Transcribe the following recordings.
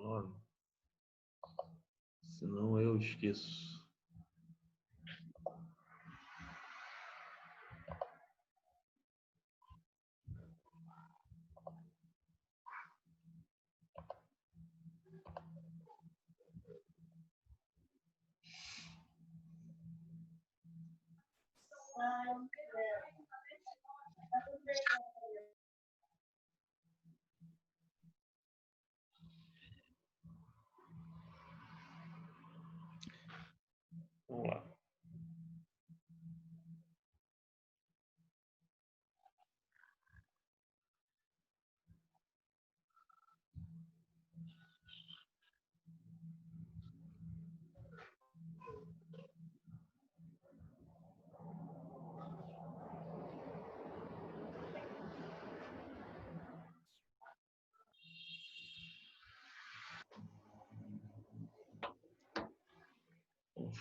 logo, senão eu esqueço. Vamos lá.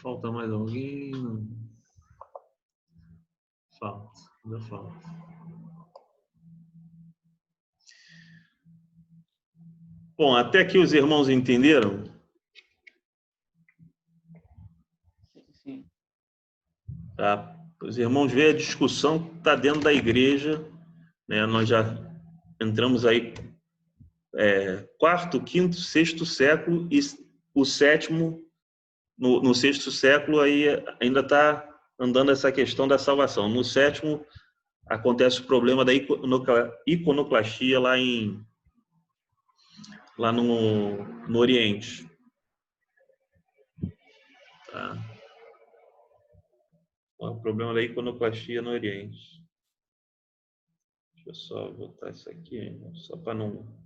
Falta mais alguém? Não. Falta, ainda falta. Bom, até aqui os irmãos entenderam? Sim. Tá? Os irmãos veem a discussão que está dentro da igreja, né? Nós já entramos aí quarto, quinto, sexto século e o sétimo, no sexto século aí ainda está andando essa questão da salvação. No sétimo acontece o problema da iconoclastia lá no Oriente. Tá? O problema da iconoclastia no Oriente. Deixa eu só botar isso aqui, só para não...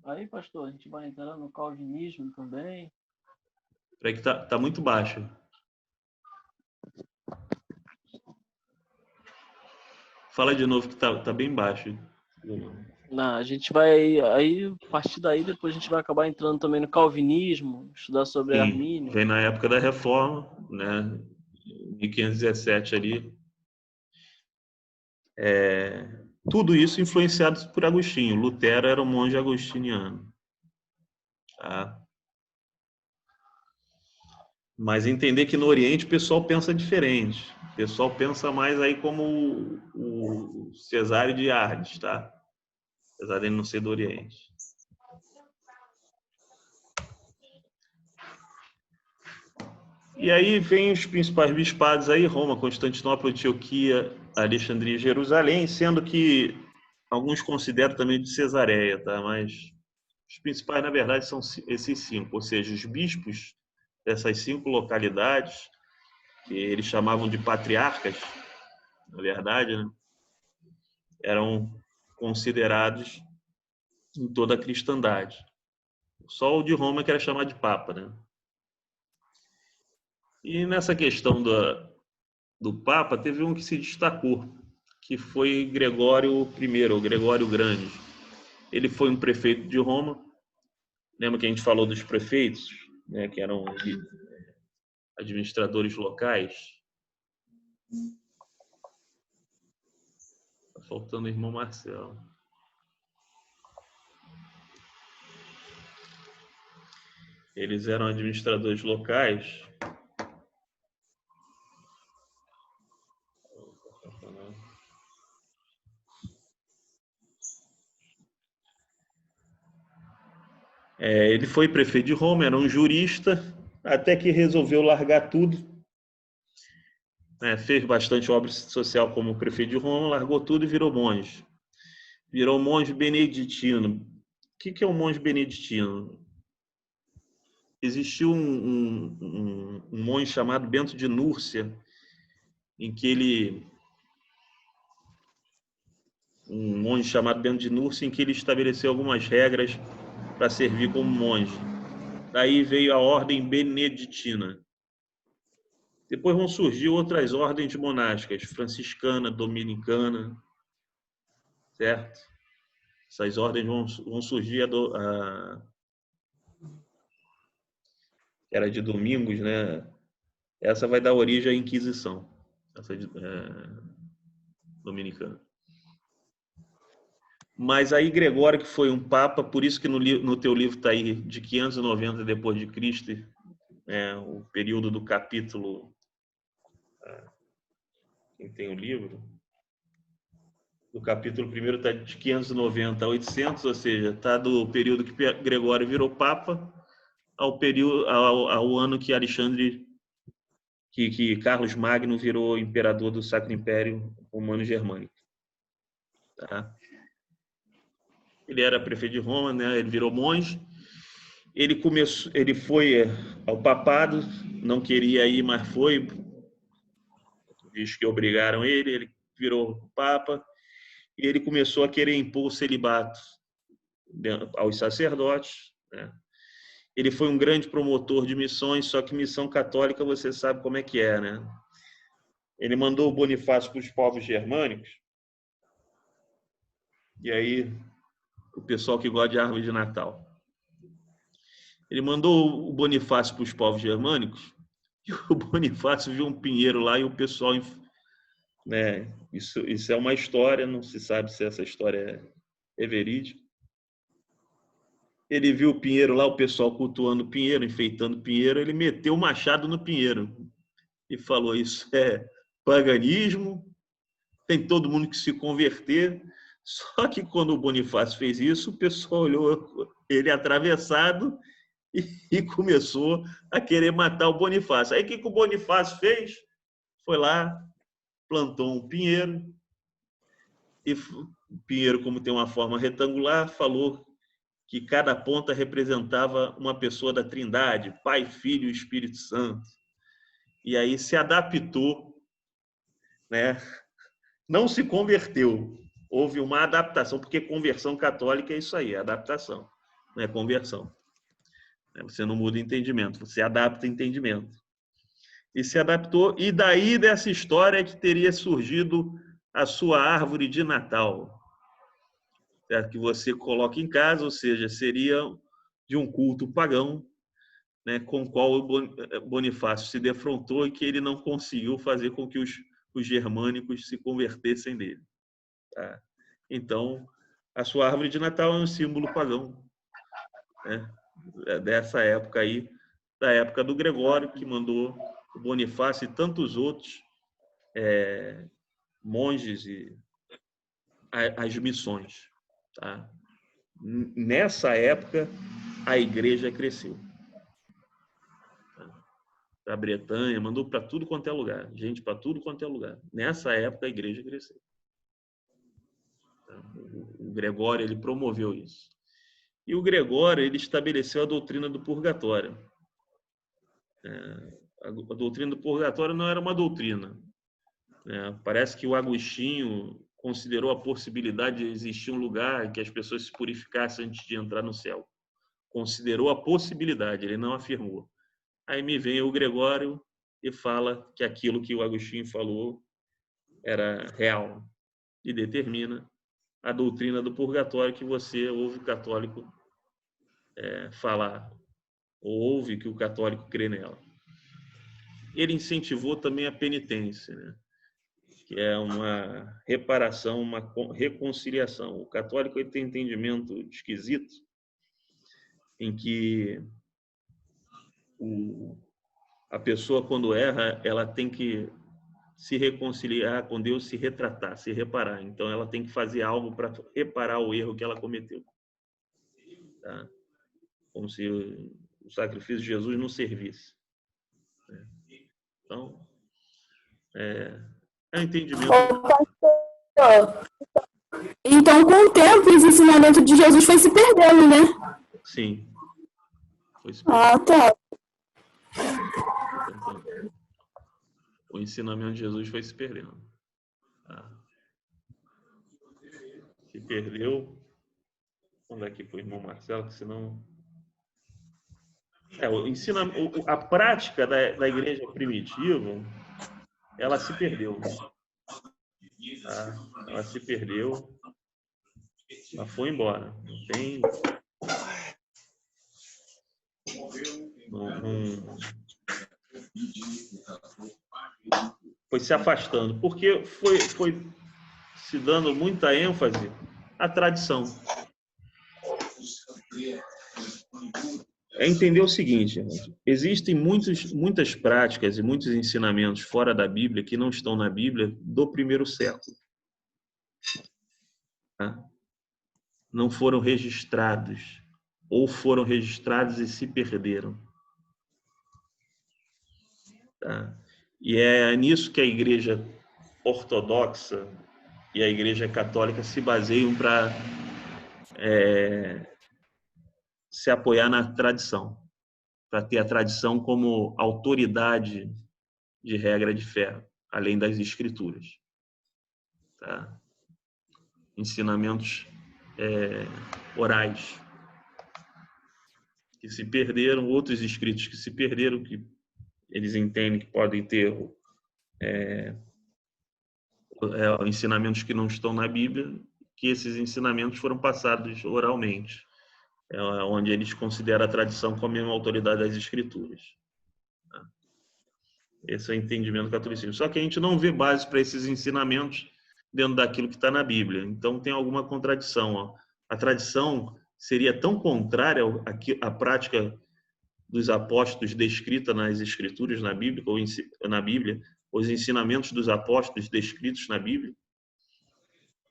Aí, pastor, a gente vai entrar no calvinismo também. Peraí que tá muito baixo. Fala de novo que tá bem baixo. Não, a gente vai, aí, a partir daí, depois a gente vai acabar entrando também no calvinismo, estudar sobre Sim, Armínio. vem na época da Reforma, né? 1517 ali. Tudo isso influenciado por Agostinho. Lutero era um monge agostiniano. Tá? Mas entender que no Oriente o pessoal pensa diferente. O pessoal pensa mais aí como o Cesário de Arles, tá? Apesar dele não ser do Oriente. E aí vem os principais bispados aí, Roma, Constantinopla, Antioquia, Alexandria e Jerusalém, sendo que alguns consideram também de Cesareia, tá? Mas os principais, na verdade, são esses 5, ou seja, os bispos dessas 5 localidades, que eles chamavam de patriarcas, na verdade, né? Eram considerados em toda a cristandade. Só o de Roma que era chamado de Papa, né? E nessa questão do Papa, teve um que se destacou, que foi Gregório I, ou Gregório Grande. Ele foi um prefeito de Roma. Lembra que a gente falou dos prefeitos, né, que eram administradores locais? Tá faltando o irmão Marcelo. Eles eram administradores locais. Ele foi prefeito de Roma, era um jurista, até que resolveu largar tudo. Fez bastante obra social como prefeito de Roma, largou tudo e virou monge. Virou monge beneditino. O que é um monge beneditino? Existiu um monge chamado Bento de Núrcia, em que ele estabeleceu algumas regras para servir como monge. Daí veio a ordem beneditina. Depois vão surgir outras ordens monásticas, franciscana, dominicana, certo? Essas ordens vão surgir, que era de domingos, né? Essa vai dar origem à Inquisição. essa dominicana. Mas aí Gregório, que foi um papa, por isso que no teu livro está aí de 590 depois de Cristo, o período do capítulo, quem tem o livro, do capítulo 1 está de 590 a 800, ou seja, está do período que Gregório virou papa ao ano que Alexandre, que Carlos Magno virou imperador do Sacro Império Romano Germânico. Tá? Ele era prefeito de Roma, né? Ele virou monge. Ele foi ao papado, não queria ir, mas foi, visto que obrigaram ele virou papa, e ele começou a querer impor o celibato aos sacerdotes, né? Ele foi um grande promotor de missões, só que missão católica você sabe como é que é, né? Ele mandou o Bonifácio para os povos germânicos, e aí o pessoal que gosta de árvore de Natal. Ele mandou o Bonifácio para os povos germânicos, e o Bonifácio viu um pinheiro lá e o pessoal, né? Isso é uma história, não se sabe se essa história é verídica. Ele viu o pinheiro lá, o pessoal cultuando o pinheiro, enfeitando o pinheiro, ele meteu o machado no pinheiro e falou: isso é paganismo, tem todo mundo que se converter. Só que quando o Bonifácio fez isso, o pessoal olhou ele atravessado e começou a querer matar o Bonifácio. Aí o que o Bonifácio fez? Foi lá, plantou um pinheiro, e o pinheiro, como tem uma forma retangular, falou que cada ponta representava uma pessoa da Trindade, Pai, Filho e Espírito Santo. E aí se adaptou, né? Não se converteu. Houve uma adaptação, porque conversão católica é isso aí, é adaptação, não é conversão. Você não muda entendimento, você adapta entendimento. E se adaptou, e daí dessa história é que teria surgido a sua árvore de Natal, certo? Que você coloca em casa, ou seja, seria de um culto pagão, né, com o qual o Bonifácio se defrontou e que ele não conseguiu fazer com que os germânicos se convertessem nele. Tá? Então, a sua árvore de Natal é um símbolo pagão, né, dessa época aí, da época do Gregório, que mandou o Bonifácio e tantos outros monges e as missões. Tá? Nessa época, a igreja cresceu. Para a Bretanha, mandou para tudo quanto é lugar, gente para tudo quanto é lugar. Nessa época, a igreja cresceu. O Gregório, ele promoveu isso. E o Gregório, ele estabeleceu a doutrina do purgatório. A doutrina do purgatório não era uma doutrina. Parece que o Agostinho considerou a possibilidade de existir um lugar que as pessoas se purificassem antes de entrar no céu. Considerou a possibilidade, ele não afirmou. Aí me vem o Gregório e fala que aquilo que o Agostinho falou era real e determina a doutrina do purgatório que você ouve o católico falar, ou ouve que o católico crê nela. Ele incentivou também a penitência, né? Que é uma reparação, uma reconciliação. O católico ele tem entendimento esquisito em que a pessoa, quando erra, ela tem que se reconciliar com Deus, se retratar, se reparar. Então, ela tem que fazer algo para reparar o erro que ela cometeu. Tá? Como se o sacrifício de Jesus não servisse. Então, é um entendimento. Então, com o tempo, esse ensinamento de Jesus foi se perdendo, né? Sim. Foi se perdendo. Ah, tá. O ensinamento de Jesus foi se perdendo. Tá? Se perdeu. Vamos dar aqui para o irmão Marcelo, que senão... a prática da igreja primitiva, ela se perdeu. Tá? Ela se perdeu. Ela foi embora. Não tem... foi se afastando, porque foi se dando muita ênfase à tradição. É entender o seguinte, gente, existem muitas práticas e muitos ensinamentos fora da Bíblia que não estão na Bíblia do primeiro século. Tá? Não foram registrados, ou foram registrados e se perderam. Tá? E é nisso que a Igreja Ortodoxa e a Igreja Católica se baseiam para se apoiar na tradição, para ter a tradição como autoridade de regra de fé, além das escrituras. Tá? Ensinamentos orais que se perderam, outros escritos que se perderam, que eles entendem que podem ter ensinamentos que não estão na Bíblia, que esses ensinamentos foram passados oralmente, onde eles consideram a tradição como a mesma autoridade das escrituras. Tá? Esse é o entendimento do catolicismo. Só que a gente não vê base para esses ensinamentos dentro daquilo que está na Bíblia. Então tem alguma contradição. Ó. A tradição seria tão contrária à prática dos apóstolos descrita nas escrituras, na Bíblia, os ensinamentos dos apóstolos descritos na Bíblia.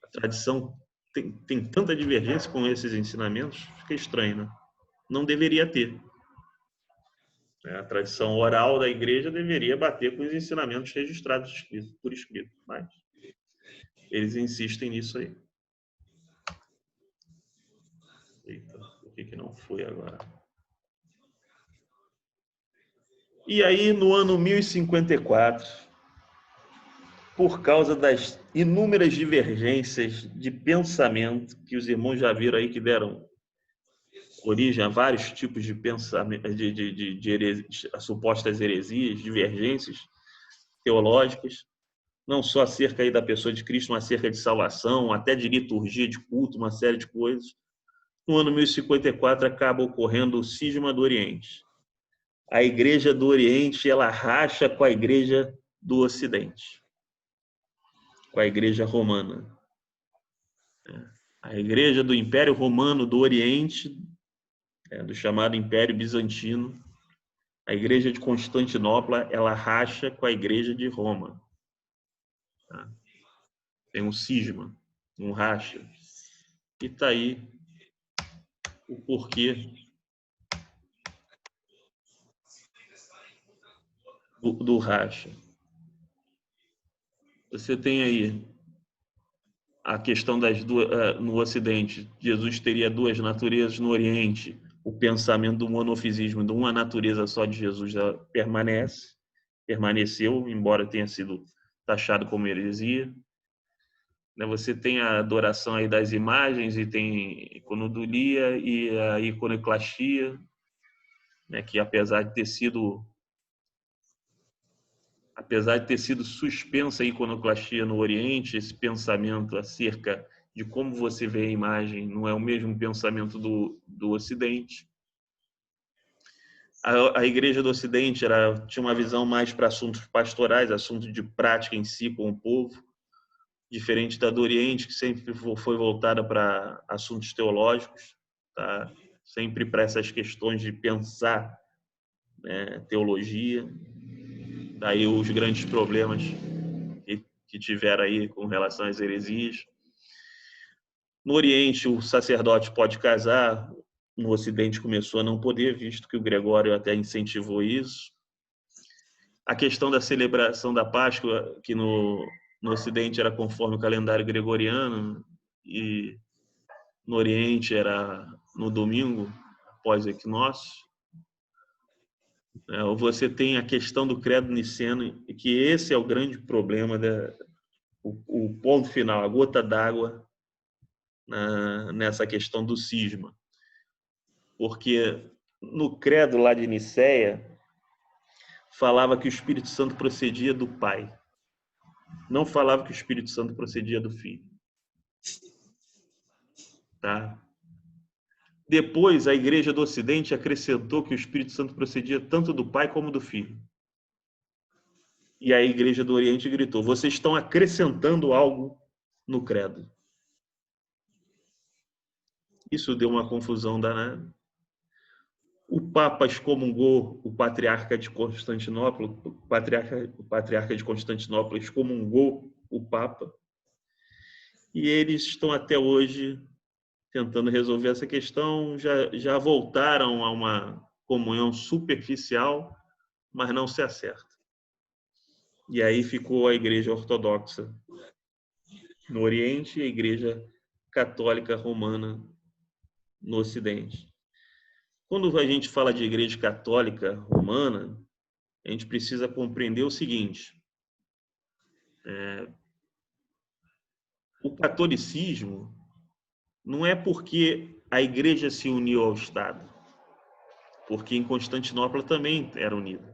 A tradição tem tanta divergência com esses ensinamentos, fica estranho, né? Não deveria ter. A tradição oral da igreja deveria bater com os ensinamentos registrados por escrito, mas eles insistem nisso aí. Eita, por que não foi agora? E aí, no ano 1054, por causa das inúmeras divergências de pensamento que os irmãos já viram aí, que deram origem a vários tipos de pensamento, supostas heresias, divergências teológicas, não só acerca aí da pessoa de Cristo, mas acerca de salvação, até de liturgia, de culto, uma série de coisas. No ano 1054 acaba ocorrendo o cisma do Oriente. A Igreja do Oriente, ela racha com a Igreja do Ocidente, com a Igreja Romana. A Igreja do Império Romano do Oriente, do chamado Império Bizantino, a Igreja de Constantinopla, ela racha com a Igreja de Roma. Tá? Tem um cisma, um racha. E está aí o porquê do racha. Você tem aí a questão das duas, no Ocidente, Jesus teria duas naturezas, no Oriente, o pensamento do monofisismo, de uma natureza só de Jesus permaneceu, embora tenha sido taxado como heresia. Você tem a adoração aí das imagens, e tem iconodulia e a iconoclastia, que apesar de ter sido suspensa a iconoclastia no Oriente, esse pensamento acerca de como você vê a imagem não é o mesmo pensamento do Ocidente. A Igreja do Ocidente tinha uma visão mais para assuntos pastorais, assuntos de prática em si com o povo, diferente da do Oriente, que sempre foi voltada para assuntos teológicos, tá? Sempre para essas questões de pensar, teologia. Daí os grandes problemas que tiveram aí com relação às heresias. No Oriente, o sacerdote pode casar, no Ocidente começou a não poder, visto que o Gregório até incentivou isso. A questão da celebração da Páscoa, que no Ocidente era conforme o calendário gregoriano, e no Oriente era no domingo, após o equinócio. Você tem a questão do credo niceno, que esse é o grande problema, o ponto final, a gota d'água nessa questão do cisma. Porque no credo lá de Nicéia, falava que o Espírito Santo procedia do Pai. Não falava que o Espírito Santo procedia do Filho. Tá? Depois, a Igreja do Ocidente acrescentou que o Espírito Santo procedia tanto do Pai como do Filho. E a Igreja do Oriente gritou: vocês estão acrescentando algo no credo. Isso deu uma confusão danada. O Papa excomungou o patriarca de Constantinopla, o patriarca de Constantinopla excomungou o Papa, e eles estão até hoje tentando resolver essa questão, já voltaram a uma comunhão superficial, mas não se acerta. E aí ficou a Igreja Ortodoxa no Oriente e a Igreja Católica Romana no Ocidente. Quando a gente fala de Igreja Católica Romana, a gente precisa compreender o seguinte: o catolicismo não é porque a Igreja se uniu ao Estado, porque em Constantinopla também era unida.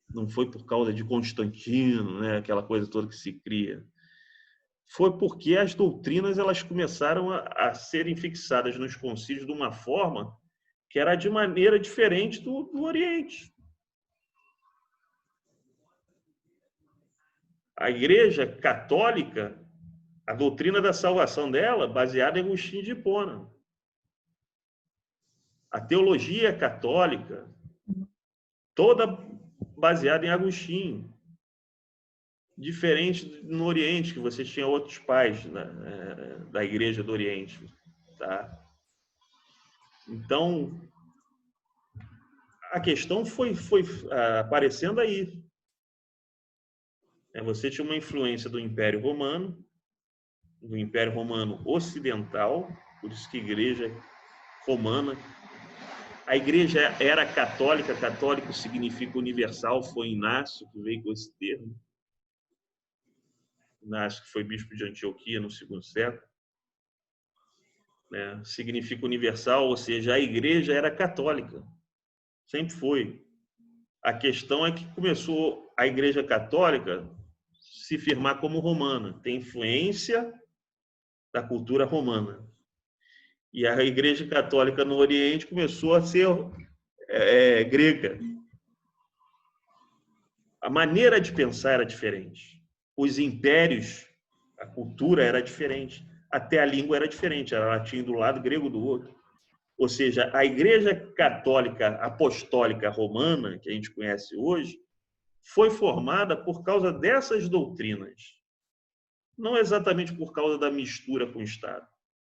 Não foi por causa de Constantino, né, aquela coisa toda que se cria. Foi porque as doutrinas elas começaram a serem fixadas nos concílios de uma forma que era de maneira diferente do Oriente. A Igreja Católica, a doutrina da salvação dela, baseada em Agostinho de Hipona. A teologia católica, toda baseada em Agostinho. Diferente no Oriente, que você tinha outros pais, né, da Igreja do Oriente. Tá? Então, a questão foi aparecendo aí. Você tinha uma influência do Império Romano Ocidental, por isso que a Igreja Romana, a Igreja era católica, católico significa universal, foi Inácio que veio com esse termo. Inácio, que foi bispo de Antioquia no II século. Significa universal, ou seja, a Igreja era católica, sempre foi. A questão é que começou a Igreja Católica se firmar como romana, tem influência da cultura romana. E a Igreja Católica no Oriente começou a ser grega. A maneira de pensar era diferente. Os impérios, a cultura era diferente. Até a língua era diferente, era latim do lado, grego do outro. Ou seja, a Igreja Católica Apostólica Romana, que a gente conhece hoje, foi formada por causa dessas doutrinas. Não exatamente por causa da mistura com o Estado.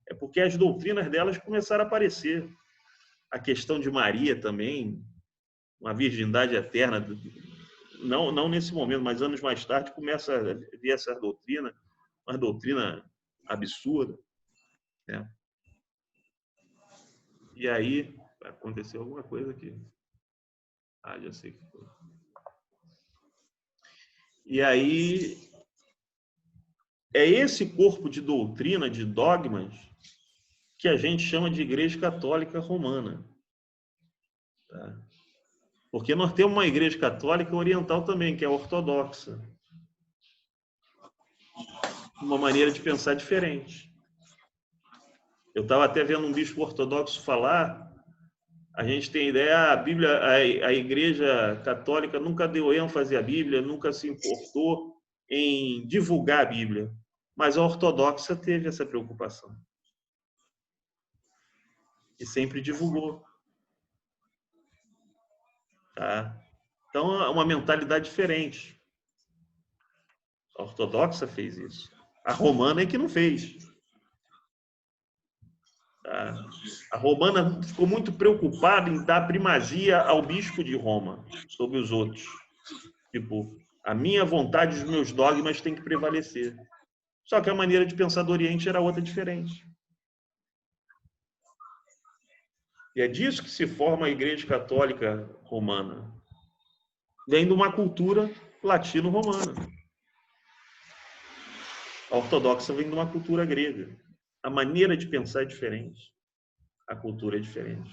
É porque as doutrinas delas começaram a aparecer. A questão de Maria também, uma virgindade eterna, não nesse momento, mas anos mais tarde, começa a ver essa doutrina, uma doutrina absurda. Né? E aí, aconteceu alguma coisa aqui. Já sei o que foi. E aí, é esse corpo de doutrina, de dogmas, que a gente chama de Igreja Católica Romana. Tá? Porque nós temos uma Igreja Católica Oriental também, que é ortodoxa. Uma maneira de pensar diferente. Eu estava até vendo um bispo ortodoxo falar, a gente tem ideia, a Bíblia, a Igreja Católica nunca deu ênfase à Bíblia, nunca se importou em divulgar a Bíblia. Mas a ortodoxa teve essa preocupação. E sempre divulgou. Tá? Então, é uma mentalidade diferente. A ortodoxa fez isso. A romana é que não fez. Tá? A romana ficou muito preocupada em dar primazia ao bispo de Roma sobre os outros. Tipo, a minha vontade e os meus dogmas têm que prevalecer. Só que a maneira de pensar do Oriente era outra diferente. E é disso que se forma a Igreja Católica Romana. Vem de uma cultura latino-romana. A ortodoxa vem de uma cultura grega. A maneira de pensar é diferente. A cultura é diferente.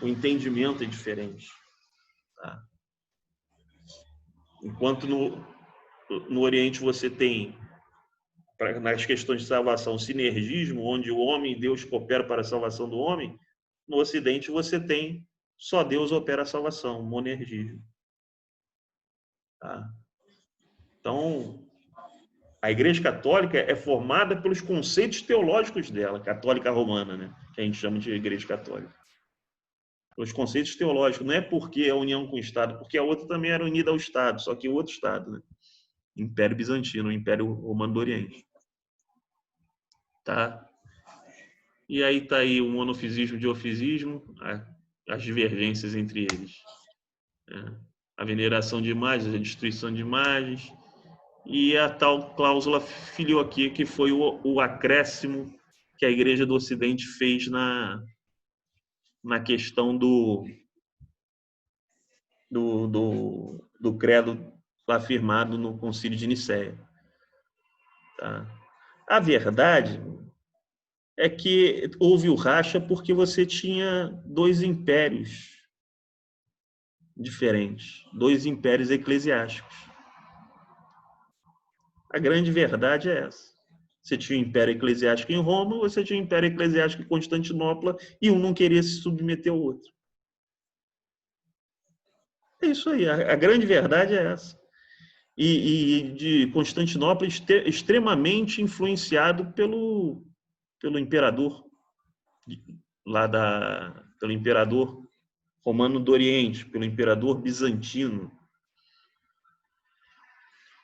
O entendimento é diferente. Tá? Enquanto no Oriente você tem, nas questões de salvação, sinergismo, onde o homem e Deus cooperam para a salvação do homem, no Ocidente você tem só Deus opera a salvação, monergismo. Tá? Então, a Igreja Católica é formada pelos conceitos teológicos dela, católica romana, né? Que a gente chama de Igreja Católica. Pelos conceitos teológicos, não é porque a união com o Estado, porque a outra também era unida ao Estado, só que o outro Estado, né? Império Bizantino, o Império Romano do Oriente. Tá? E aí está aí o monofisismo e o diofisismo, as divergências entre eles. A veneração de imagens, a destruição de imagens, e a tal cláusula filioquia, que foi o acréscimo que a Igreja do Ocidente fez na questão do credo afirmado no Concílio de Nicéia. Tá? A verdade é que houve o racha porque você tinha dois impérios diferentes, dois impérios eclesiásticos. A grande verdade é essa. Você tinha o Império Eclesiástico em Roma, você tinha o Império Eclesiástico em Constantinopla, e um não queria se submeter ao outro. É isso aí, a grande verdade é essa. E de Constantinopla extremamente influenciado pelo imperador, pelo imperador romano do Oriente, pelo imperador bizantino.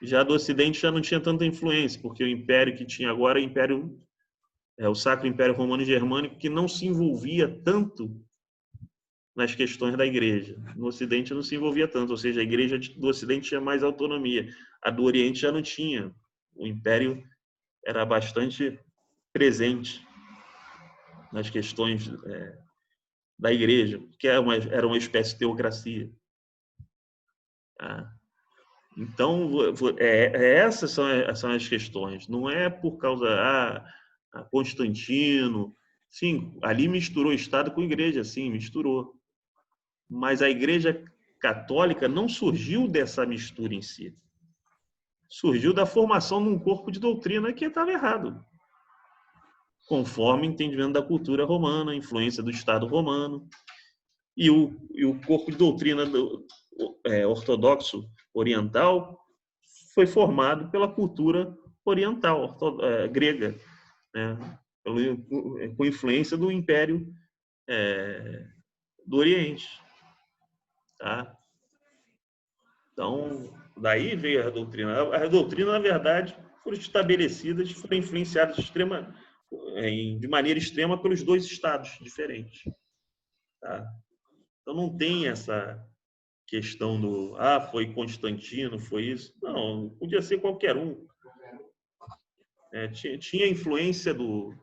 Já do Ocidente já não tinha tanta influência, porque o império que tinha agora é o Sacro Império Romano Germânico, que não se envolvia tanto nas questões da igreja. No Ocidente não se envolvia tanto, ou seja, a igreja do Ocidente tinha mais autonomia. A do Oriente já não tinha. O império era bastante presente nas questões da igreja, que era uma espécie de teocracia. Então, essas são as questões. Não é por causa a Constantino. Sim, ali misturou Estado com igreja, sim, misturou. Mas a Igreja Católica não surgiu dessa mistura em si. Surgiu da formação de um corpo de doutrina que estava errado, conforme o entendimento da cultura romana, a influência do Estado romano. E o corpo de doutrina ortodoxo oriental foi formado pela cultura oriental, grega, né? Com influência do Império do Oriente. Tá? Então, daí veio a doutrina. As doutrinas, na verdade, foram estabelecidas, foram influenciadas de maneira extrema pelos dois estados diferentes. Tá? Então, não tem essa questão foi Constantino, foi isso. Não, podia ser qualquer um. Tinha influência do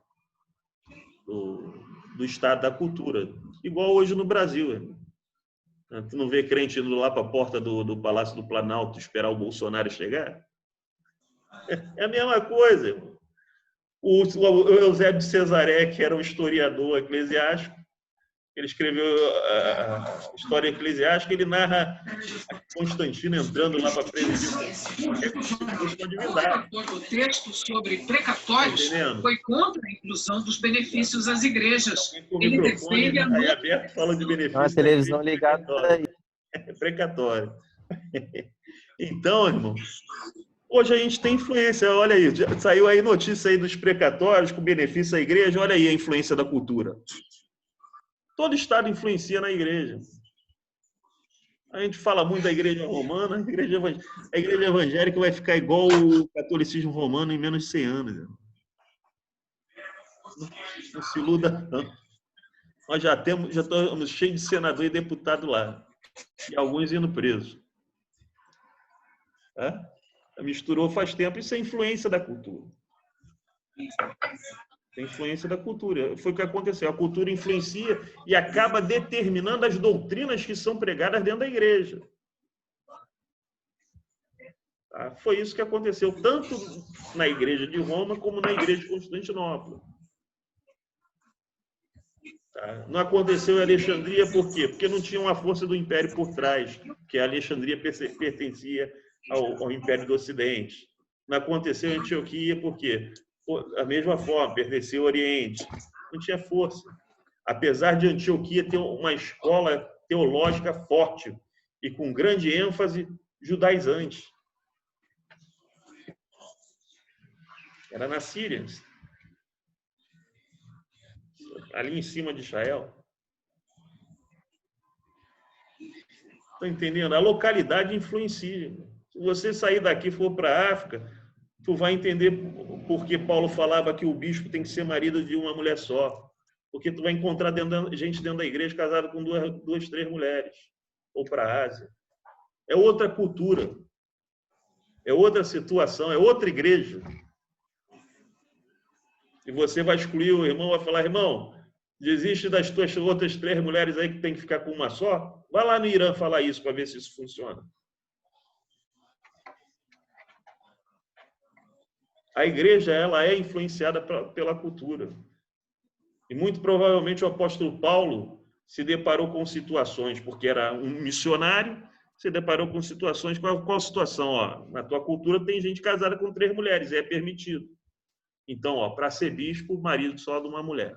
estado da cultura, igual hoje no Brasil. Tu não vê crente indo lá para a porta do Palácio do Planalto esperar o Bolsonaro chegar? É a mesma coisa, irmão. O Eusébio de Cesaré, que era um historiador eclesiástico, ele escreveu a história eclesiástica, ele narra Constantino entrando lá para presidir uma divindade. O texto sobre precatórios foi contra a inclusão dos benefícios às igrejas. Ele defende aí aberto fala de benefícios. A televisão ligada aí. É precatório. Então, irmão, hoje a gente tem influência. Olha aí, saiu aí notícia aí dos precatórios com benefício à igreja. Olha aí a influência da cultura. Todo Estado influencia na igreja. A gente fala muito da igreja romana, a igreja evangélica vai ficar igual o catolicismo romano em menos de 100 anos. Não se iluda tanto. Nós já estamos cheios de senador e deputado lá. E alguns indo presos. Misturou faz tempo. Isso é influência da cultura. A influência da cultura. Foi o que aconteceu. A cultura influencia e acaba determinando as doutrinas que são pregadas dentro da igreja. Tá? Foi isso que aconteceu, tanto na igreja de Roma como na igreja de Constantinopla. Tá? Não aconteceu em Alexandria, por quê? Porque não tinha uma força do império por trás, que a Alexandria pertencia ao Império do Ocidente. Não aconteceu em Antioquia, por quê? Da mesma forma, pertenceu ao Oriente. Não tinha força. Apesar de Antioquia ter uma escola teológica forte e com grande ênfase judaizante. Era na Síria, ali em cima de Israel. Está entendendo? A localidade influencia. Se você sair daqui e for para a África, tu vai entender por que Paulo falava que o bispo tem que ser marido de uma mulher só. Porque tu vai encontrar gente dentro da igreja casada com duas, três mulheres. Ou para a Ásia. É outra cultura. É outra situação. É outra igreja. E você vai excluir o irmão, vai falar, irmão, desiste das tuas outras três mulheres aí que tem que ficar com uma só? Vai lá no Irã falar isso para ver se isso funciona. A igreja, ela é influenciada pela cultura. E muito provavelmente o apóstolo Paulo se deparou com situações, porque era um missionário, se deparou com situações, qual situação? Ó, na tua cultura tem gente casada com 3 mulheres, é permitido. Então, para ser bispo, marido só de uma mulher.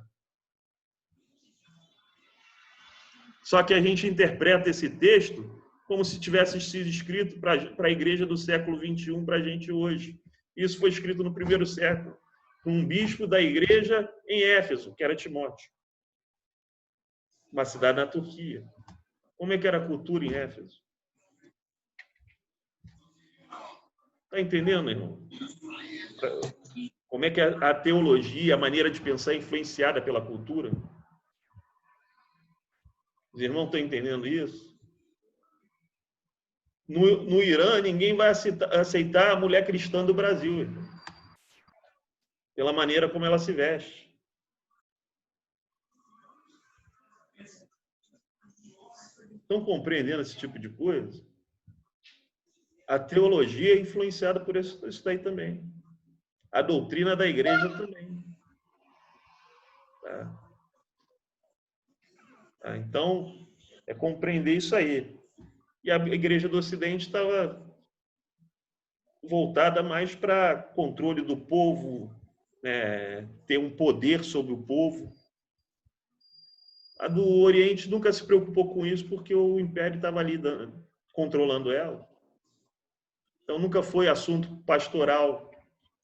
Só que a gente interpreta esse texto como se tivesse sido escrito para a igreja do século XXI, para a gente hoje. Isso foi escrito no primeiro século, por um bispo da igreja em Éfeso, que era Timóteo. Uma cidade na Turquia. Como é que era a cultura em Éfeso? Está entendendo, irmão? Como é que a teologia, a maneira de pensar é influenciada pela cultura? Os irmãos estão entendendo isso? No Irã, ninguém vai aceitar a mulher cristã do Brasil, irmão, pela maneira como ela se veste. Estão compreendendo esse tipo de coisa? A teologia é influenciada por isso daí também. A doutrina da igreja também. Tá? Então, é compreender isso aí. E a igreja do Ocidente estava voltada mais para controle do povo, ter um poder sobre o povo. A do Oriente nunca se preocupou com isso porque o Império estava ali controlando ela. Então, nunca foi assunto pastoral,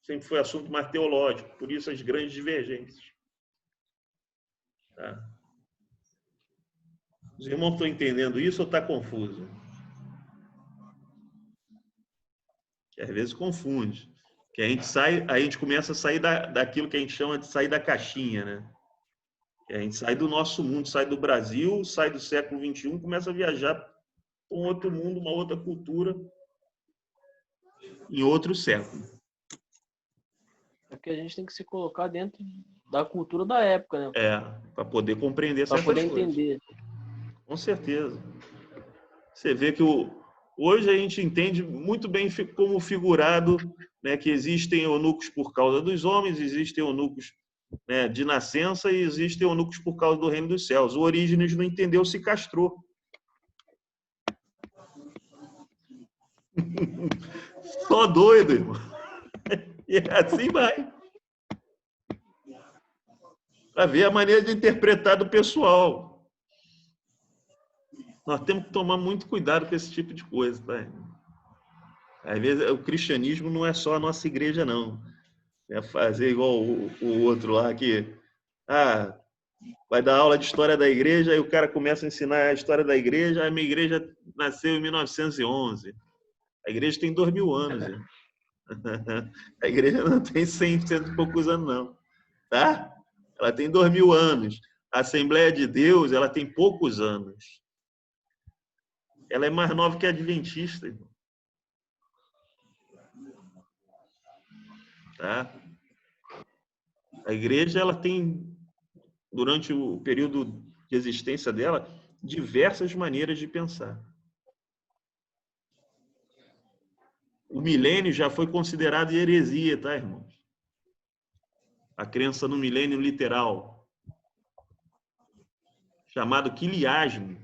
sempre foi assunto mais teológico, por isso as grandes divergências. Tá? Os irmãos estão entendendo isso ou está confuso? Que às vezes confunde. Que a gente começa a sair daquilo que a gente chama de sair da caixinha, né? Que a gente sai do nosso mundo, sai do Brasil, sai do século XXI, começa a viajar para um outro mundo, uma outra cultura, em outro século. É que a gente tem que se colocar dentro da cultura da época, né? Para poder compreender certas coisas. Para poder coisas. entender. Com certeza. Você vê que hoje a gente entende muito bem como figurado, né, que existem eunucos por causa dos homens, existem eunucos, né, de nascença e existem eunucos por causa do reino dos céus. O Orígenes não entendeu, se castrou. Só doido, irmão. E assim vai. Para ver a maneira de interpretar do pessoal. Nós temos que tomar muito cuidado com esse tipo de coisa, tá? Às vezes o cristianismo não é só a nossa igreja, não. É fazer igual o outro lá que vai dar aula de história da igreja e o cara começa a ensinar a história da igreja. A minha igreja nasceu em 1911. A igreja tem 2000 anos. Hein? A igreja não tem 100 e poucos anos, não. Tá? Ela tem 2000 anos. A Assembleia de Deus, ela tem poucos anos. Ela é mais nova que a adventista. Irmão. Tá? A igreja, ela tem, durante o período de existência dela, diversas maneiras de pensar. O milênio já foi considerado heresia, tá, irmãos? A crença no milênio literal, chamado quiliasmo,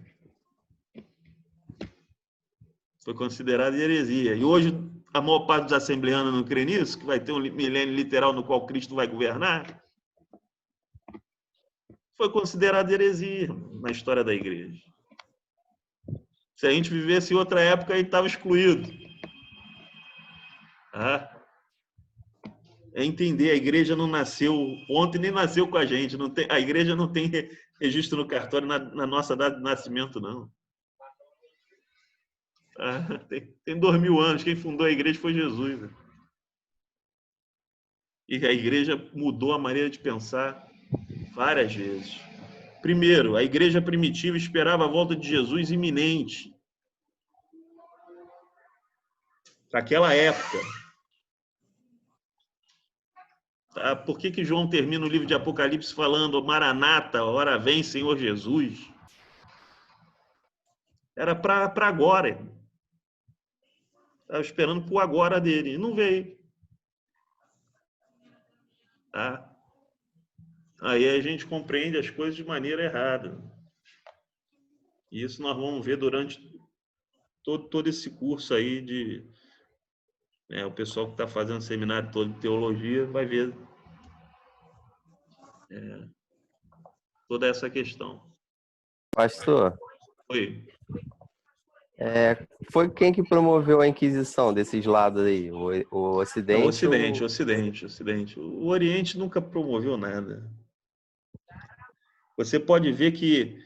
foi considerado heresia. E hoje a maior parte dos assembleanos não crê nisso, que vai ter um milênio literal no qual Cristo vai governar. Foi considerado heresia na história da igreja. Se a gente vivesse em outra época, a gente estava excluído. É entender, a igreja não nasceu ontem, nem nasceu com a gente. Não tem, a igreja não tem registro no cartório na nossa data de nascimento, não. Tem 2000 anos. Quem fundou a igreja foi Jesus. Né? E a igreja mudou a maneira de pensar várias vezes. Primeiro, a igreja primitiva esperava a volta de Jesus iminente. Para aquela época. Tá? Por que João termina o livro de Apocalipse falando Maranata, ora vem, Senhor Jesus? Era para agora. Estava esperando para o agora dele. E não veio. Tá? Aí a gente compreende as coisas de maneira errada. E isso nós vamos ver durante todo esse curso aí de... o pessoal que está fazendo seminário todo de teologia vai ver toda essa questão. Pastor, Oi. foi quem que promoveu a Inquisição desses lados aí? O Ocidente? Ocidente. O Oriente nunca promoveu nada. Você pode ver que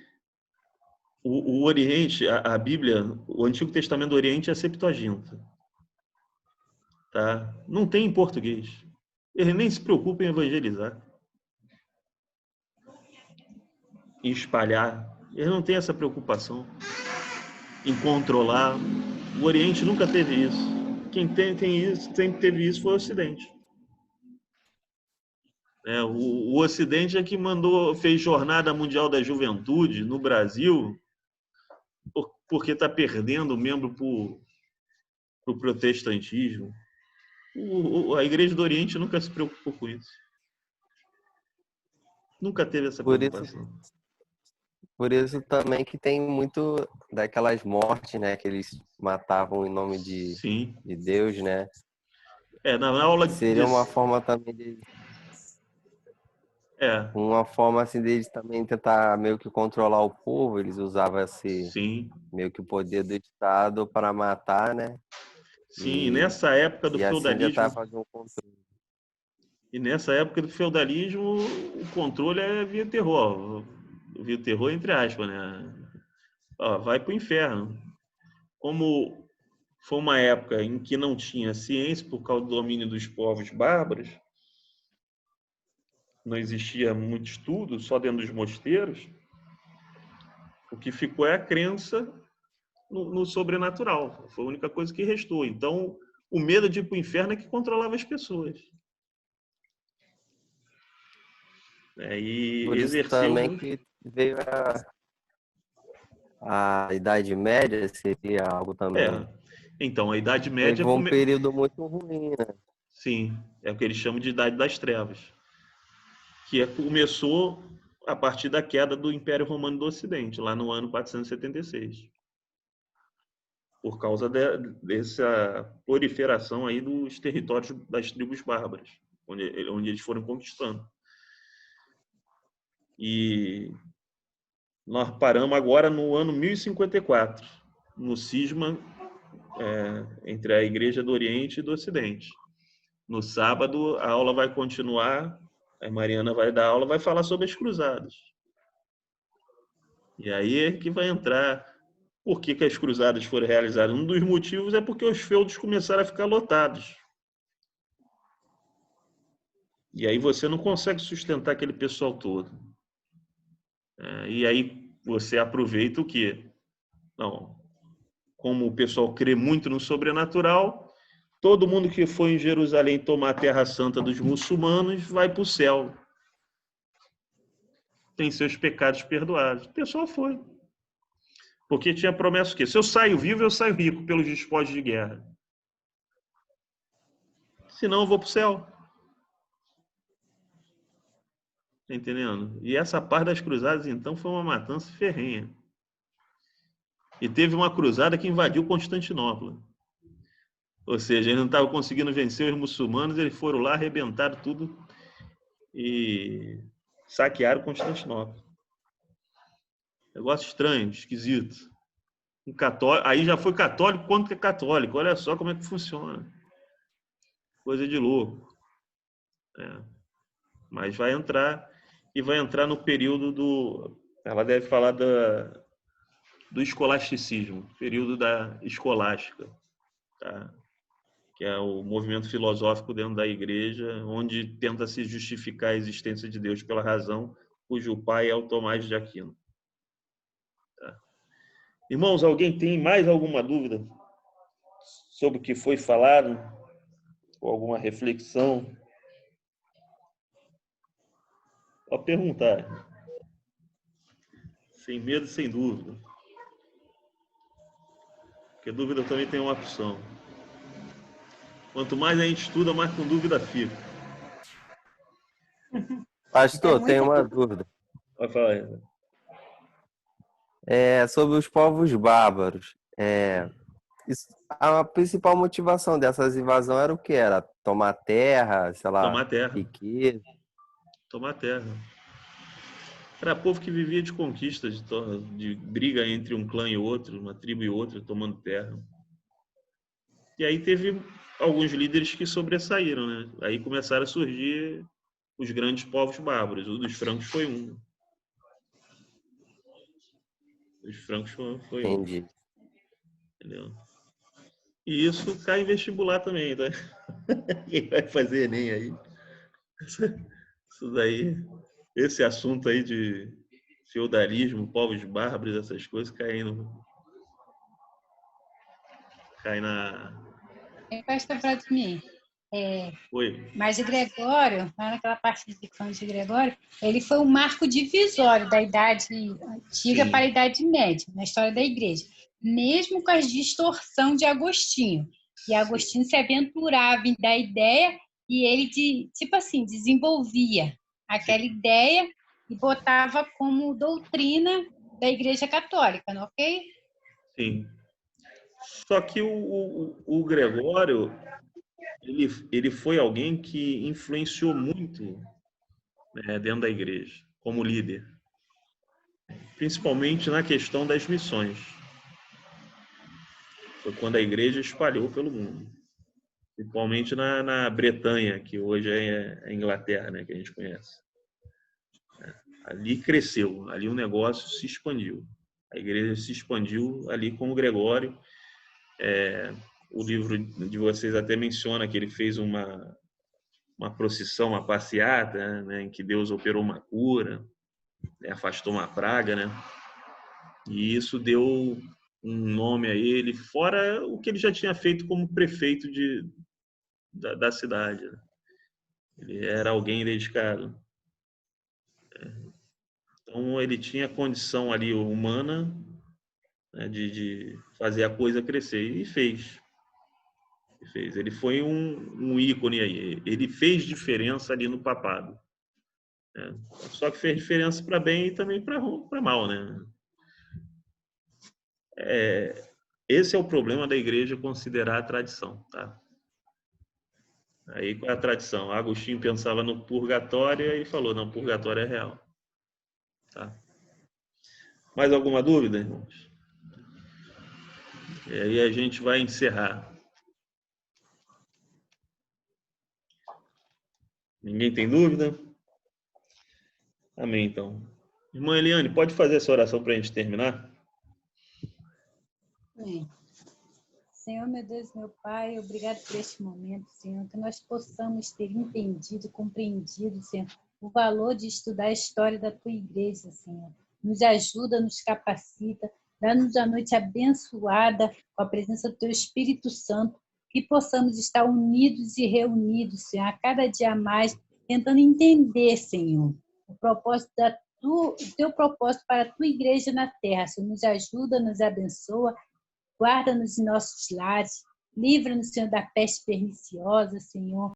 o Oriente, a Bíblia, o Antigo Testamento do Oriente é a Septuaginta. Tá? Não tem em português. Eles nem se preocupam em evangelizar. Em espalhar. Eles não têm essa preocupação em controlar. O Oriente nunca teve isso. Quem tem isso, sempre teve isso foi o Ocidente. O Ocidente é que fez Jornada Mundial da Juventude no Brasil porque está perdendo membro para o protestantismo. A Igreja do Oriente nunca se preocupou com isso. Nunca teve essa preocupação. Por isso também que tem muito daquelas mortes, né? Que eles matavam em nome de Deus, né? Na aula seria uma forma também de... Uma forma assim deles também tentar meio que controlar o povo. Eles usavam meio que o poder do Estado para matar, né? Sim, nessa época do feudalismo. Assim fazer um controle. E nessa época do feudalismo, o controle é via terror. Via terror entre aspas, né? Vai para o inferno. Como foi uma época em que não tinha ciência por causa do domínio dos povos bárbaros, não existia muito estudo, só dentro dos mosteiros, o que ficou é a crença no sobrenatural. Foi a única coisa que restou. Então, o medo de ir para o inferno é que controlava as pessoas. E por isso também que veio a Idade Média, seria algo também. Então, a Idade Média... Foi um período muito ruim, né? Sim, é o que eles chamam de Idade das Trevas. Que começou a partir da queda do Império Romano do Ocidente, lá no ano 476. Por causa dessa proliferação aí dos territórios das tribos bárbaras, onde eles foram conquistando. E nós paramos agora no ano 1054, no cisma entre a Igreja do Oriente e do Ocidente. No sábado, a aula vai continuar, a Mariana vai dar aula, vai falar sobre as cruzadas. E aí é que vai entrar por que as cruzadas foram realizadas. Um dos motivos é porque os feudos começaram a ficar lotados. E aí você não consegue sustentar aquele pessoal todo. E aí você aproveita o quê? Não, como o pessoal crê muito no sobrenatural, todo mundo que foi em Jerusalém tomar a Terra Santa dos muçulmanos vai para o céu. Tem seus pecados perdoados. O pessoal foi. Porque tinha promessa o quê? Se eu saio vivo, eu saio rico pelos despojos de guerra. Senão eu vou para o céu. Tá entendendo? E essa parte das cruzadas, então, foi uma matança ferrenha. E teve uma cruzada que invadiu Constantinopla. Ou seja, eles não estavam conseguindo vencer os muçulmanos, eles foram lá, arrebentaram tudo e saquearam Constantinopla. Negócio estranho, esquisito. um católico, aí já foi católico quanto que é católico. Olha só como é que funciona. Coisa de louco. Mas vai entrar, e vai entrar no período do... Ela deve falar do escolasticismo, período da escolástica, tá? Que é o movimento filosófico dentro da igreja, onde tenta se justificar a existência de Deus pela razão, cujo pai é o Tomás de Aquino. Tá? Irmãos, alguém tem mais alguma dúvida sobre o que foi falado? Ou alguma reflexão? Pode perguntar. Sem medo, sem dúvida. Porque dúvida também tem uma opção. Quanto mais a gente estuda, mais com dúvida fica. Pastor, tenho uma dúvida. Vai falar aí. Sobre os povos bárbaros. A principal motivação dessas invasões era o que? Era tomar terra, sei lá, tomar terra. Riqueza. Tomar terra. Era povo que vivia de conquistas, de briga entre um clã e outro, uma tribo e outra, tomando terra. E aí teve alguns líderes que sobressaíram, né? Aí começaram a surgir os grandes povos bárbaros. O dos francos foi um. Os francos foi um. Entendi. Entendeu? E isso cai em vestibular também, tá? Quem vai fazer Enem aí? Isso daí, esse assunto aí de feudalismo, povos bárbaros, essas coisas, cai na... Pastor Vladimir, Oi. mas de Gregório, lá naquela parte de Cão de Gregório, ele foi um marco divisório da Idade Antiga para a Idade Média, na história da Igreja, mesmo com a distorção de Agostinho. E Agostinho se aventurava em dar ideia e ele, tipo assim, desenvolvia aquela ideia e botava como doutrina da Igreja Católica, não ok? Sim. Só que o Gregório, ele foi alguém que influenciou muito, né, dentro da igreja, como líder. Principalmente na questão das missões. Foi quando a igreja espalhou pelo mundo. Principalmente na Bretanha, que hoje é a Inglaterra, né, que a gente conhece. Ali cresceu, ali o negócio se expandiu. A igreja se expandiu ali com o Gregório. O livro de vocês até menciona que ele fez uma procissão, uma passeata, né, em que Deus operou uma cura, né, afastou uma praga, né? E isso deu um nome a ele, fora o que ele já tinha feito como prefeito da cidade. Né? Ele era alguém dedicado. Então ele tinha condição ali humana, né, de fazer a coisa crescer, e fez. Ele foi um ícone aí. Ele fez diferença ali no papado. Né? Só que fez diferença para bem e também para mal, né? Esse é o problema da igreja considerar a tradição, tá? Aí qual é a tradição? Agostinho pensava no purgatório e falou, não, purgatório é real. Tá? Mais alguma dúvida, irmãos? E aí a gente vai encerrar. Ninguém tem dúvida? Amém, então. Irmã Eliane, pode fazer essa oração para a gente terminar? Amém. Senhor, meu Deus, meu Pai, obrigado por este momento, Senhor, que nós possamos ter entendido, compreendido, Senhor, o valor de estudar a história da Tua Igreja, Senhor. Nos ajuda, nos capacita, dá-nos a noite abençoada com a presença do Teu Espírito Santo, que possamos estar unidos e reunidos, Senhor, a cada dia mais, tentando entender, Senhor, o propósito o Teu propósito para a Tua Igreja na Terra. Senhor, nos ajuda, nos abençoa, guarda-nos em nossos lares, livra-nos, Senhor, da peste perniciosa, Senhor.